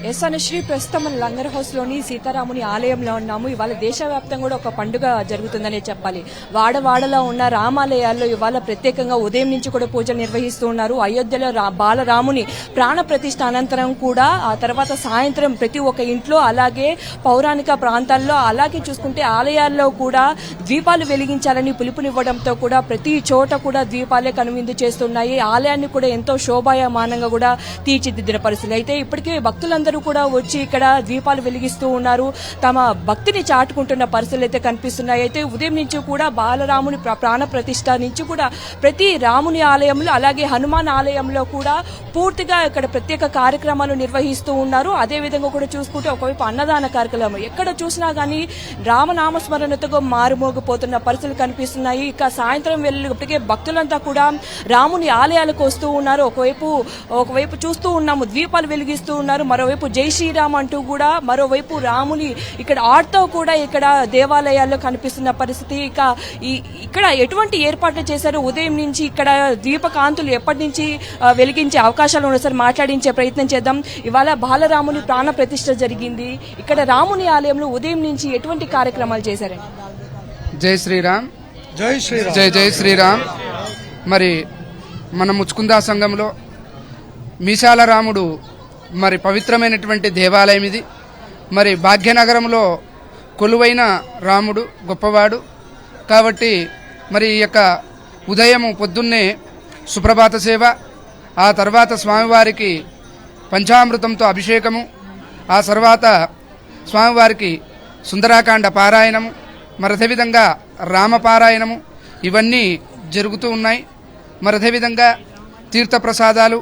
Yes Anusri, ప్రస్తుతం మన langar house లోని సీతారాముని ఆలయంలో ఉన్నాము. ఇవాళ దేశవ్యాప్తంగా కూడా ఒక పండుగ జరుగుతుందనే చెప్పాలి. వాడవాడలో ఉన్న రామాలయాల్లో ఇవాళ ప్రత్యేకంగా ఉదయం నుంచి కూడా పూజలు నిర్వహిస్తూ ఉన్నారు. అయోధ్యలో బాలరాముని ప్రాణ ప్రతిష్ఠ అనంతరం కూడా ఆ తర్వాత సాయంత్రం ప్రతి ఒక్క ఇంట్లో, అలాగే పౌరాణిక ప్రాంతాల్లో, అలాగే చూసుకుంటే ఆలయాల్లో కూడా దీపాలు వెలిగించాలని పిలుపునివ్వడంతో కూడా ప్రతి చోట కూడా దీపాలే కనువిందు చేస్తున్నాయి. ఆలయాన్ని కూడా ఎంతో శోభాయమానంగా కూడా తీర్చిదిద్దిన పరిస్థితి. అయితే ఇప్పటికే భక్తులందరూ కూడా వచ్చి ఇక్కడ దీపాలు వెలిగిస్తూ ఉన్నారు. తమ భక్తిని చాటుకుంటున్న పరిస్థితులు అయితే కనిపిస్తున్నాయి. అయితే ఉదయం నుంచి కూడా బాలరాముని ప్రాణ ప్రతిష్ఠ నుంచి కూడా ప్రతి రాముని ఆలయంలో, అలాగే హనుమాన్ ఆలయంలో కూడా పూర్తిగా ఇక్కడ ప్రత్యేక కార్యక్రమాలు నిర్వహిస్తూ ఉన్నారు. అదేవిధంగా కూడా చూసుకుంటే ఒకవైపు అన్నదాన కార్యక్రమం ఎక్కడ చూసినా గానీ రామనామస్మరణతో మారుమోగిపోతున్న పరిస్థితులు కనిపిస్తున్నాయి. ఇక సాయంత్రం వెళ్ళేటప్పటికే భక్తులంతా కూడా రాముని ఆలయాలకు వస్తూ ఉన్నారు. ఒకవైపు చూస్తూ ఉన్నాము దీపాలు వెలిగిస్తూ ఉన్నారు, మరోవైపు జై శ్రీరామ్ అంటూ కూడా, మరోవైపు రాముని ఇక్కడ ఆర్ట్తో కూడా ఇక్కడ దేవాలయాల్లో కనిపిస్తున్న పరిస్థితి. ఇక ఇక్కడ ఎటువంటి ఏర్పాట్లు చేశారు? ఉదయం నుంచి ఇక్కడ దీపకాంతులు ఎప్పటి నుంచి వెలిగించే అవకాశాలు ఉన్నాయి సార్, మాట్లాడించే ప్రయత్నం చేద్దాం. ఇవాళ బాలరాముని ప్రాణ ప్రతిష్ఠ జరిగింది. ఇక్కడ రాముని ఆలయంలో ఉదయం నుంచి ఎటువంటి కార్యక్రమాలు చేశారండి? జై శ్రీరామ్, జై శ్రీరామ్, జై జై శ్రీరామ్. మరి మన ముచ్చుకుందా సంఘంలో మీసాల రాముడు మరి పవిత్రమైనటువంటి దేవాలయం ఇది. మరి భాగ్యనగరంలో కొలువైన రాముడు గొప్పవాడు కాబట్టి మరి ఈ యొక్క ఉదయము పొద్దున్నే సుప్రభాత సేవ, ఆ తర్వాత స్వామివారికి పంచామృతంతో అభిషేకము, ఆ తర్వాత స్వామివారికి సుందరాకాండ పారాయణము, మరి అదేవిధంగా రామపారాయణము ఇవన్నీ జరుగుతూ ఉన్నాయి. మరి అదేవిధంగా తీర్థప్రసాదాలు,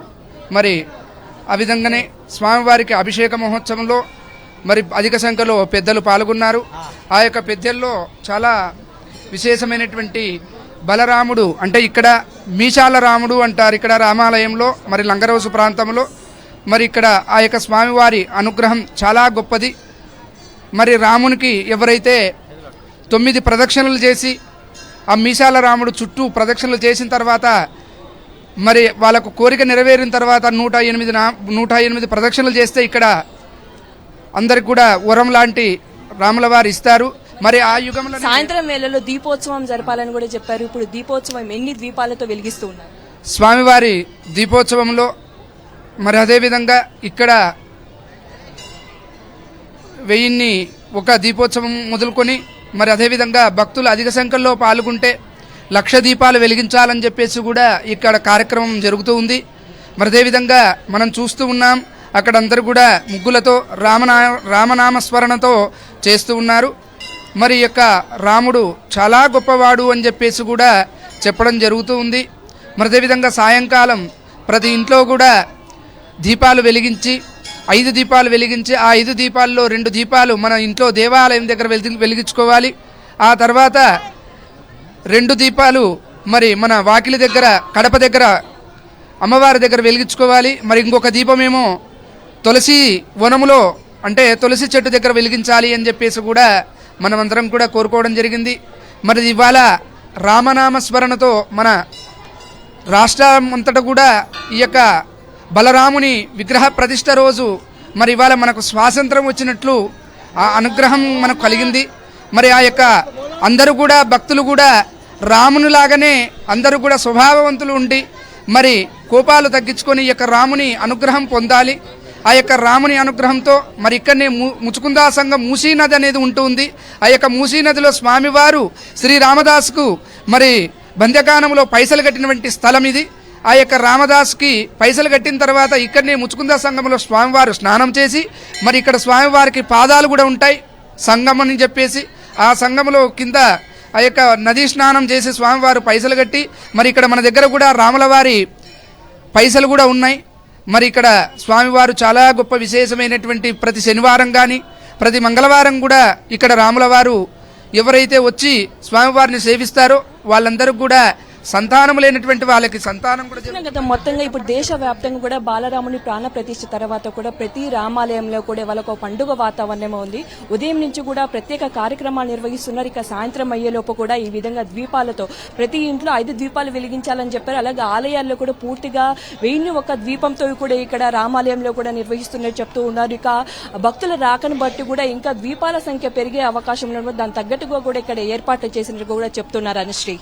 మరి ఆ విధంగానే స్వామివారికి అభిషేక మహోత్సవంలో మరి అధిక సంఖ్యలో పెద్దలు పాల్గొన్నారు. ఆ యొక్క పెద్దల్లో చాలా విశేషమైనటువంటి బలరాముడు అంటే ఇక్కడ మీసాల రాముడు అంటారు ఇక్కడ రామాలయంలో, మరి లంగరౌసు ప్రాంతంలో. మరి ఇక్కడ ఆ యొక్క స్వామివారి అనుగ్రహం చాలా గొప్పది. మరి రామునికి ఎవరైతే 9 ప్రదక్షిణలు చేసి ఆ మీసాల రాముడు చుట్టూ ప్రదక్షిణలు చేసిన తర్వాత మరి వాళ్ళకు కోరిక నెరవేరిన తర్వాత 108 ప్రదక్షిణలు చేస్తే ఇక్కడ అందరికి కూడా వరం లాంటి రాముల వారు ఇస్తారు. మరి ఆ యుగంలో సాయంత్రం వేళలో దీపోత్సవం జరపాలని కూడా చెప్పారు. ఇప్పుడు దీపోత్సవం ఎన్ని దీపాలతో వెలిగిస్తూ ఉన్నారు? స్వామివారి దీపోత్సవంలో మరి అదేవిధంగా ఇక్కడ 1001 దీపోత్సవం మొదలుకొని మరి అదేవిధంగా భక్తులు అధిక సంఖ్యలో పాల్గొంటే 1,00,000 దీపాలు వెలిగించాలని చెప్పేసి కూడా ఇక్కడ కార్యక్రమం జరుగుతూ ఉంది. మరి అదేవిధంగా మనం చూస్తూ ఉన్నాం అక్కడ అందరూ కూడా ముగ్గులతో రామనామస్మరణతో చేస్తూ ఉన్నారు. మరి యొక్క రాముడు చాలా గొప్పవాడు అని చెప్పేసి కూడా చెప్పడం జరుగుతూ ఉంది. మరి అదేవిధంగా సాయంకాలం ప్రతి ఇంట్లో కూడా దీపాలు వెలిగించి 5 దీపాలు వెలిగించి ఆ 5 దీపాల్లో 2 దీపాలు మన ఇంట్లో దేవాలయం దగ్గర వెలిగించుకోవాలి. ఆ తర్వాత 2 దీపాలు మరి మన వాకిలి దగ్గర కడప దగ్గర అమ్మవారి దగ్గర వెలిగించుకోవాలి. మరి ఇంకొక దీపమేమో తులసి వనములో అంటే తులసి చెట్టు దగ్గర వెలిగించాలి అని చెప్పేసి కూడా మనమందరం కూడా కోరుకోవడం జరిగింది. మరి ఇవాళ రామనామస్మరణతో మన రాష్ట్రం అంతటా కూడా ఈ యొక్క బలరాముని విగ్రహ ప్రతిష్ఠ రోజు మరి ఇవాళ మనకు స్వాతంత్రం వచ్చినట్లు ఆ అనుగ్రహం మనకు కలిగింది. మరి ఆ యొక్క అందరూ కూడా భక్తులు కూడా రామునిలాగానే అందరూ కూడా స్వభావవంతులు ఉండి మరి కోపాలు తగ్గించుకొని ఈ యొక్క రాముని అనుగ్రహం పొందాలి. ఆ యొక్క రాముని అనుగ్రహంతో మరి ఇక్కడనే ముచుకుందా సంఘం మూసీ నది అనేది ఉంటుంది. ఆ యొక్క మూసీ నదిలో స్వామివారు శ్రీ రామదాసుకు మరి బంధ్యకానంలో పైసలు కట్టినటువంటి స్థలం ఇది. ఆ యొక్క రామదాస్కి పైసలు కట్టిన తర్వాత ఇక్కడనే ముచుకుందా సంఘంలో స్వామివారు స్నానం చేసి మరి ఇక్కడ స్వామివారికి పాదాలు కూడా ఉంటాయి సంఘం అని చెప్పేసి. ఆ సంఘంలో కింద ఆ యొక్క నదీ స్నానం చేసి స్వామివారు పైసలు కట్టి మరి ఇక్కడ మన దగ్గర కూడా రాముల వారి పైసలు కూడా ఉన్నాయి. మరి ఇక్కడ స్వామివారు చాలా గొప్ప విశేషమైనటువంటి ప్రతి శనివారం కానీ ప్రతి మంగళవారం కూడా ఇక్కడ రాముల వారు ఎవరైతే వచ్చి స్వామివారిని సేవిస్తారో వాళ్ళందరూ కూడా సంతానం లేనటువంటి వాళ్ళకి సంతానం కూడా చూస్తున్నాం కదా మొత్తంగా ఇప్పుడు దేశవ్యాప్తంగా కూడా బాలరాముని ప్రాణ ప్రతిష్ఠ తర్వాత కూడా ప్రతి రామాలయంలో కూడా వాళ్ళకు ఒక పండుగ వాతావరణం ఉంది. ఉదయం నుంచి కూడా ప్రత్యేక కార్యక్రమాలు నిర్వహిస్తున్నారు. ఇక సాయంత్రం అయ్యేలోపు కూడా ఈ విధంగా ద్వీపాలతో ప్రతి ఇంట్లో 5 ద్వీపాలు వెలిగించాలని చెప్పారు. అలాగే ఆలయాల్లో కూడా పూర్తిగా 1001 ద్వీపంతో కూడా ఇక్కడ రామాలయంలో కూడా నిర్వహిస్తున్నట్టు చెప్తూ ఉన్నారు. ఇక భక్తుల రాకను బట్టి కూడా ఇంకా ద్వీపాల సంఖ్య పెరిగే అవకాశం ఉన్నప్పుడు దాని తగ్గట్టుగా కూడా ఇక్కడ ఏర్పాట్లు చేసినట్టు కూడా చెప్తున్నారు అనుశ్రీ.